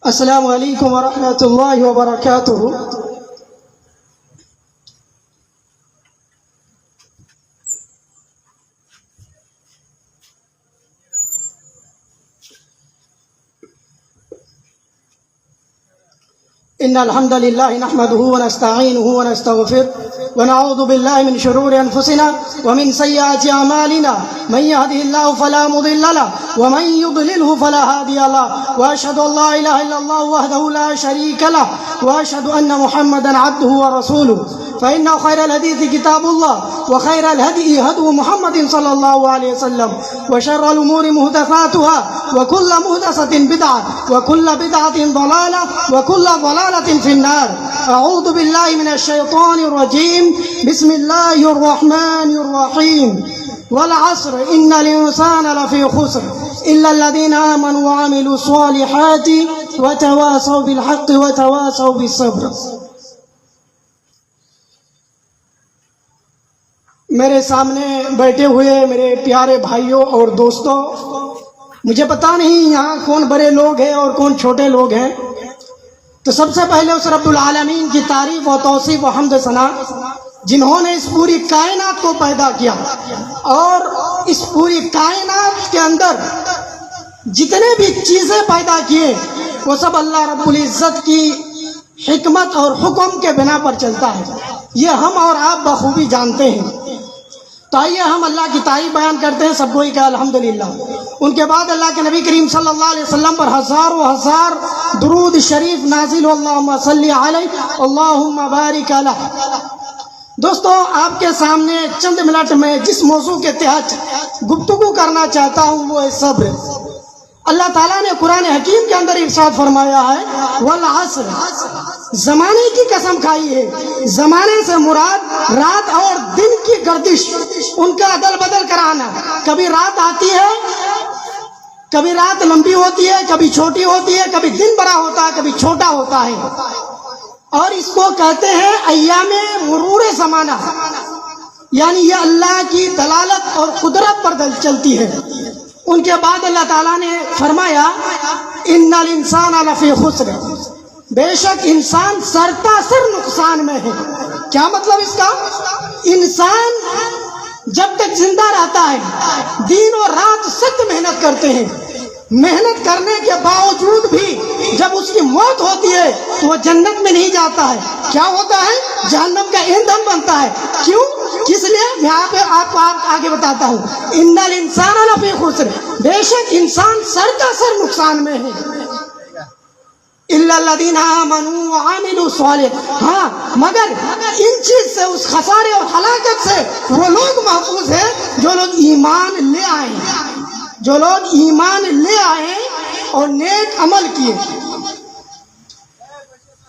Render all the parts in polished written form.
السلام علیکم ورحمۃ اللہ وبرکاتہ۔ ان الحمد للہ نحمده ونستعینه ونستغفره ونعوذ باللہ من شرور انفسنا ومن سیئات اعمالنا من يهده الله فلا مضل له ومن يضلله فلا هادي له واشهد ان لا اله الا الله وحده لا شريك له واشهد ان محمدا عبده ورسوله فإن خير الحديث كتاب الله وخير الهدي هدي محمد صلى الله عليه وسلم وشر الأمور محدثاتها وكل محدثة بدعة وكل بدعة ضلالة وكل ضلالة في النار. أعوذ بالله من الشيطان الرجيم. بسم الله الرحمن الرحيم. والعصر إن الإنسان لفي خسر إلا الذين آمنوا وعملوا الصالحات وتواصوا بالحق وتواصوا بالصبر. میرے سامنے بیٹھے ہوئے میرے پیارے بھائیوں اور دوستوں، مجھے پتہ نہیں یہاں کون بڑے لوگ ہیں اور کون چھوٹے لوگ ہیں، تو سب سے پہلے اس رب العالمین کی تعریف و توصیف و حمد و ثنا جنہوں نے اس پوری کائنات کو پیدا کیا اور اس پوری کائنات کے اندر جتنے بھی چیزیں پیدا کیے وہ سب اللہ رب العزت کی حکمت اور حکم کے بنا پر چلتا ہے، یہ ہم اور آپ بخوبی جانتے ہیں۔ تو آئیے ہم اللہ کی تعریف بیان کرتے ہیں، سب کوئی کہ الحمدللہ۔ ان کے بعد اللہ کے نبی کریم صلی اللہ علیہ وسلم پر ہزاروں ہزار درود شریف نازل ہو، اللہم صلی علیہ اللہم بارک علیہ۔ دوستو، آپ کے سامنے چند منٹ میں جس موضوع کے تحت گفتگو کرنا چاہتا ہوں وہ ہے صبر۔ اللہ تعالیٰ نے قرآن حکیم کے اندر ارشاد فرمایا ہے والعصر، زمانے کی قسم کھائی ہے۔ زمانے سے مراد رات اور دن کی گردش، ان کا عدل بدل کرانا۔ کبھی رات آتی ہے، کبھی رات لمبی ہوتی ہے، کبھی چھوٹی ہوتی ہے، کبھی دن بڑا ہوتا ہے، کبھی چھوٹا ہوتا ہے، اور اس کو کہتے ہیں ایام مرور زمانہ، یعنی یہ اللہ کی دلالت اور قدرت پر چلتی ہے۔ ان کے بعد اللہ تعالیٰ نے فرمایا ان الانسان لفی خسر، بے شک انسان سرتاسر نقصان میں ہے۔ کیا مطلب اس کا؟ انسان جب تک زندہ رہتا ہے دن اور رات سخت محنت کرتے ہیں، محنت کرنے کے باوجود بھی جب اس کی موت ہوتی ہے تو وہ جنت میں نہیں جاتا ہے، کیا ہوتا ہے؟ جہنم کا ایندھن بنتا ہے۔ کیوں؟ کس لیے؟ میں آپ کو آگے بتاتا ہوں۔ ان الانسان لفی خسر، بے شک انسان سرتاسر نقصان میں ہے، الا الذین آمنوا وعملوا الصالحات، ہاں مگر ان چیز سے، اس خسارے اور ہلاکت سے وہ لوگ محفوظ ہیں جو لوگ ایمان لے آئے، جو لوگ ایمان لے آئے اور نیک عمل کیے،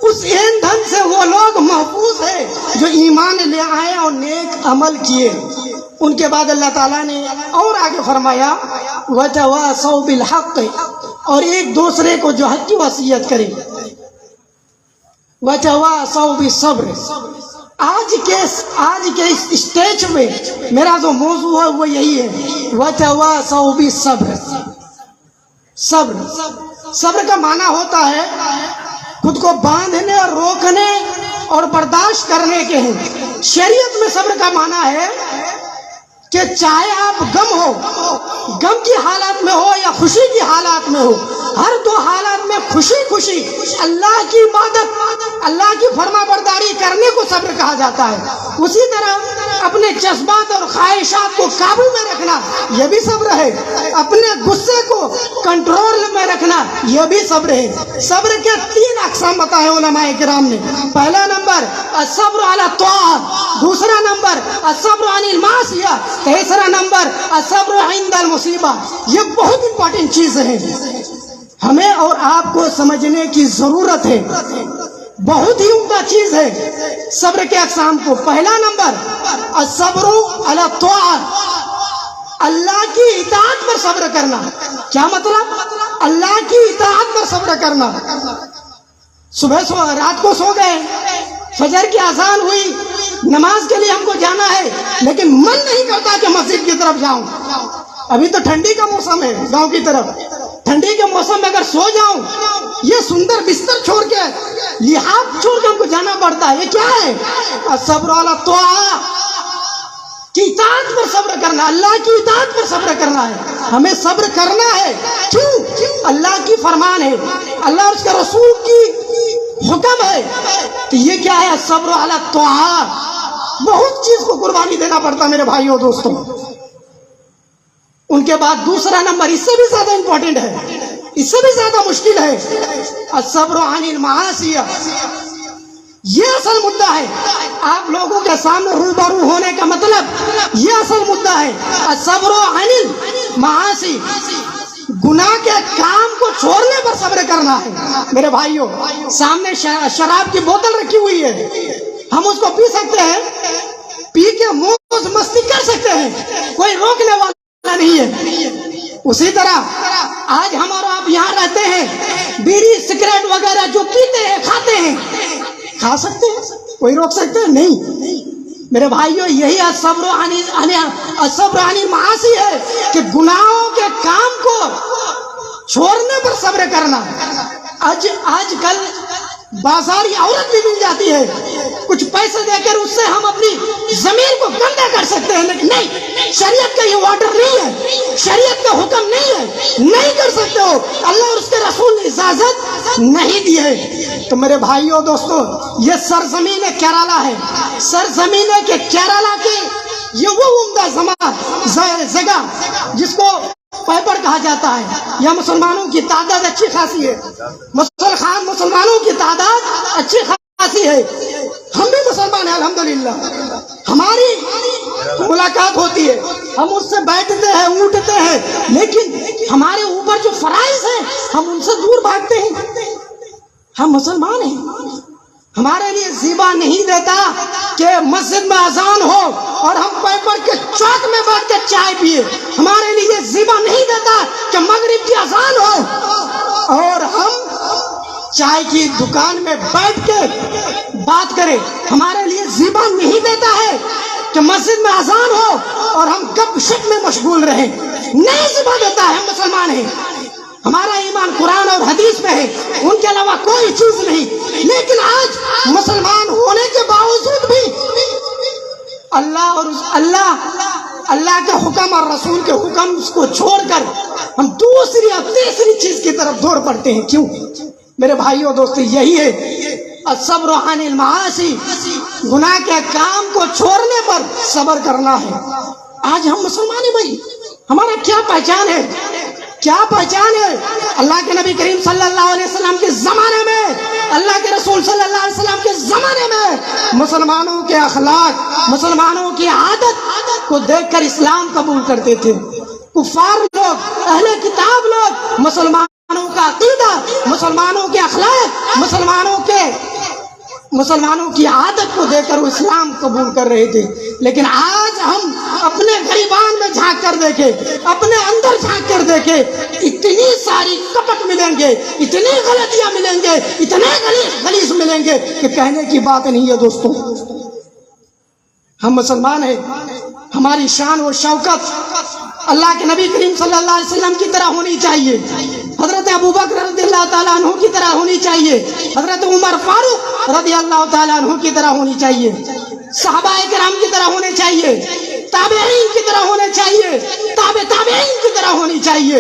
اس ایندھن سے وہ لوگ محفوظ ہیں جو ایمان لے آئے اور نیک عمل کیے۔ ان کے بعد اللہ تعالیٰ نے اور آگے فرمایا وَتَوَاصَوْا بِالْحَقِّ، اور ایک دوسرے کو جو حق کی وصیت کرے، وَتَوَاصَوْا بِالصَّبْرِ۔ آج کے اس اسٹیج میں میرا جو موضوع ہے وہ یہی ہے، وَتَوَاصَوْا بِالصَّبْرِ۔ صبر کا معنی ہوتا ہے خود کو باندھنے اور روکنے اور برداشت کرنے کے ہیں۔ شریعت میں صبر کا معنی ہے کہ چاہے آپ غم کی حالات میں ہو یا خوشی کی حالات میں ہو، ہر دو حالات میں خوشی اللہ کی عبادت، اللہ کی فرما برداری کرنے کو صبر کہا جاتا ہے۔ اسی طرح اپنے جذبات اور خواہشات کو قابو میں رکھنا یہ بھی صبر ہے، اپنے غصے کو کنٹرول میں رکھنا یہ بھی صبر ہے۔ صبر کے 3 اقسام بتائے علماء کرام نے۔ پہلا نمبر الصبر علی الطاعات، دوسرا نمبر الصبر عن المعصیہ، تیسرا نمبر الصبر عند المصیبہ۔ یہ بہت امپورٹنٹ چیز ہے، ہمیں اور آپ کو سمجھنے کی ضرورت ہے، بہت ہی عمدہ چیز ہے صبر کے اقسام کو۔ پہلا نمبر الصبر علی الطاعات، اللہ کی اطاعت پر صبر کرنا۔ کیا مطلب؟ اللہ کی اطاعت پر صبر کرنا۔ رات کو سو گئے، فجر کی اذان ہوئی، نماز کے لیے ہم کو جانا ہے، لیکن من نہیں کرتا کہ مسجد کی طرف جاؤں، ابھی تو ٹھنڈی کا موسم ہے گاؤں کی طرف، ठंडी के मौसम में अगर सो जाऊं, ये सुंदर बिस्तर छोड़ के, लिहाज छोड़ के हमको जाना पड़ता है। ये क्या है? सब्र अला तोआ, कि इताअत पर सब्र करना, अल्लाह की इताअत पर सब्र करना है। हमें सब्र करना है। क्यों? अल्लाह की फरमान है, अल्लाह और उसके रसूल की हुक्म है। तो ये क्या है? सब्र अला तोआ। बहुत चीज को कुर्बानी देना पड़ता मेरे भाइयों दोस्तों। उनके बाद दूसरा नंबर इससे भी ज्यादा इंपॉर्टेंट है, इससे भी ज्यादा मुश्किल है, अस्सब्र अनिल मासिया। ये असल मुद्दा है। आप लोगों के सामने रूबरू होने का मतलब ये असल मुद्दा है, अस्सब्र अनिल मासी। गुनाह के काम को छोड़ने पर सब्र करना है मेरे भाइयों। सामने शराब की बोतल रखी हुई है, हम उसको पी सकते हैं, पी के मौज मस्ती कर सकते हैं, कोई रोकने वाला नहीं है। उसी तरह आज हम और आप यहाँ रहते हैं, बीड़ी सिगरेट वगैरह जो पीते हैं, खाते हैं, खा सकते हैं, कोई रोक सकते हैं? नहीं मेरे भाइयों। यही अस्सब्र अनिल मासी है कि गुनाहों के काम को छोड़ने पर सब्र करना। आजकल बाजारी औरत भी मिल जाती है, कुछ पैसे देकर उससे हम अपनी जमीन को गंदा कर सकते हैं, लेकिन नहीं, शरीयत का ये वाटर नहीं है, शरीयत का हुक्म नहीं है, नहीं कर सकते हो। अल्लाह और उसके रसूल ने इजाजत नहीं दी है। तो मेरे भाइयों दोस्तों, ये सरजमीन केरला है, सरजमीन के केरला के ये वो उम्दा जगह जिसको पैपर कहा जाता है। यह मुसलमानों की तादाद अच्छी खासी है, मुसलमानों की तादाद अच्छी खासी है। हम भी मुसलमान हैं अल्हम्दुलिल्लाह, हमारी मुलाकात होती है, हम उससे बैठते हैं, उठते हैं, लेकिन हमारे ऊपर जो फराइज है हम उनसे दूर भागते हैं। हम मुसलमान हैं, हमारे लिए ज़िबा नहीं देता कि मस्जिद में अजान हो और हम पैपर के चौक में बैठ के चाय पिए। हमारे लिए ज़िबा नहीं देता कि मगरिब की अजान हो और हम चाय की दुकान में बैठ के बात करें। हमारे लिए ज़िबा नहीं देता है कि मस्जिद में अजान हो और हम गपशप में मशगूल रहें। नहीं ज़िबा देता है। हम मुसलमान हैं, हमारा ईमान कुरान और हदीस में है, उनके अलावा कोई चीज नहीं। लेकिन आज मुसलमान होने के बावजूद भी अल्लाह के हुक्म और रसूल के हुक्म को छोड़कर हम दूसरी और तीसरी चीज की तरफ दौड़ पड़ते हैं। क्यों मेरे भाइयों दोस्तों? यही है अस्सब्र अनिल मासी, गुनाह के काम को छोड़ने पर सब्र करना है। आज हम मुसलमान हैं भाई, हमारा क्या पहचान है, क्या पहचान है? अल्लाह के नबी करीम सल्लल्लाहु अलैहि वसल्लम के जमाने में, अल्लाह के रसूल सल्लल्लाहु अलैहि वसल्लम के जमाने में मुसलमानों के अखलाक, मुसलमानों की आदत को देखकर इस्लाम कबूल करते थे। कुफार लोग, अहले किताब लोग मुसलमानों का अकीदा, मुसलमानों के अखलाक, मुसलमानों की आदत को देखकर वो इस्लाम कबूल कर रहे थे। लेकिन आज हम अपने गरीबान में झांक कर देखे, अपने अंदर झांक कर देखे, इतनी सारी कपट मिलेंगे, इतनी गलतियां मिलेंगे, इतने गलीज मिलेंगे कि कहने की बात नहीं है दोस्तों। हम मुसलमान हैं, हमारी शान और शौकत अल्लाह के नबी करीम सल्लल्लाहु अलैहि वसल्लम की तरह होनी चाहिए, हजरत अबू बकर रज़ियल्लाहु ताला अन्हु की तरह होनी चाहिए, हजरत उमर फारूक रज़ियल्लाहु ताला अन्हु की तरह होनी चाहिए, सहाबाए किराम की तरह होने चाहिए, ताबेईन की तरह होने चाहिए, ताबेईन की तरह होनी चाहिए,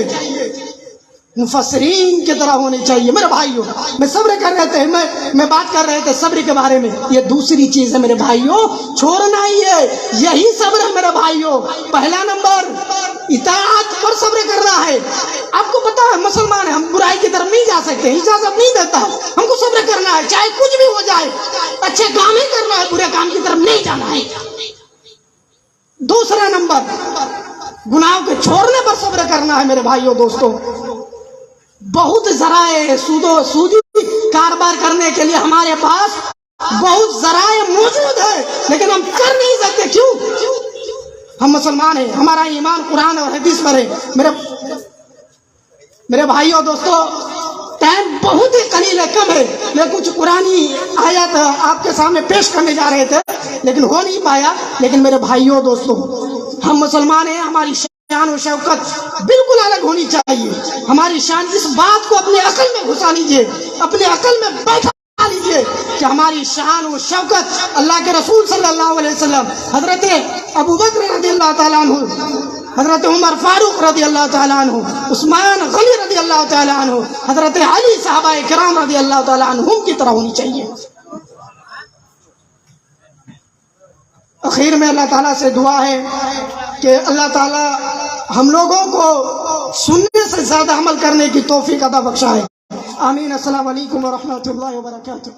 मुफस्सिरीन की तरह होनी चाहिए। मेरे भाइयों, मैं सब्र कर रहे थे, मैं बात कर रहे थे सब्र के बारे में। ये दूसरी चीज है मेरे भाइयों, छोड़ना ही है, यही सब्र है मेरे भाइयों। पहला नंबर इताअत पर सब्र करना है। आपको पता है मुसलमान है, हम बुराई की तरफ नहीं जा सकते, इजाजत नहीं देता, हमको सब्र करना है, चाहे कुछ भी हो जाए, अच्छे काम ही करना है, बुरे काम की तरफ नहीं जाना है। दूसरा नंबर गुनाहों के छोड़ने पर सब्र करना है मेरे भाइयों दोस्तों। बहुत जराए सूदी कारोबार करने के लिए हमारे पास बहुत जराए मौजूद है, लेकिन हम कर नहीं सकते। क्यों? हम मुसलमान हैं, हमारा ईमान कुरान और हदीस पर है। मेरे भाइयों दोस्तों, टाइम बहुत ही कलील है, कम है। मैं कुछ कुरानी आयत आपके सामने पेश करने जा रहे थे, लेकिन हो नहीं पाया। लेकिन मेरे भाइयों दोस्तों, हम मुसलमान हैं, हमारी شان و شوکت بالکل الگ ہونی چاہیے. ہماری شان اس بات کو اپنے عقل میں گھسا لیجئے, اپنے عقل میں بیٹھا لیجئے کہ ہماری شان و شوکت اللہ کے رسول صلی اللہ علیہ وسلم, حضرت ابوبکر رضی اللہ تعالیٰ عنہ, حضرت عمر فاروق رضی اللہ تعالیٰ عنہ, عثمان غنی رضی اللہ تعالیٰ عنہ, حضرت علی صحابہ کرام رضی اللہ تعالیٰ عنہم کی طرح ہونی چاہیے. اخیر میں اللہ تعالیٰ سے دعا ہے کہ اللہ تعالیٰ ہم لوگوں کو سننے سے زیادہ عمل کرنے کی توفیق عطا بخشائے. آمین. السلام علیکم ورحمۃ اللہ وبرکاتہ.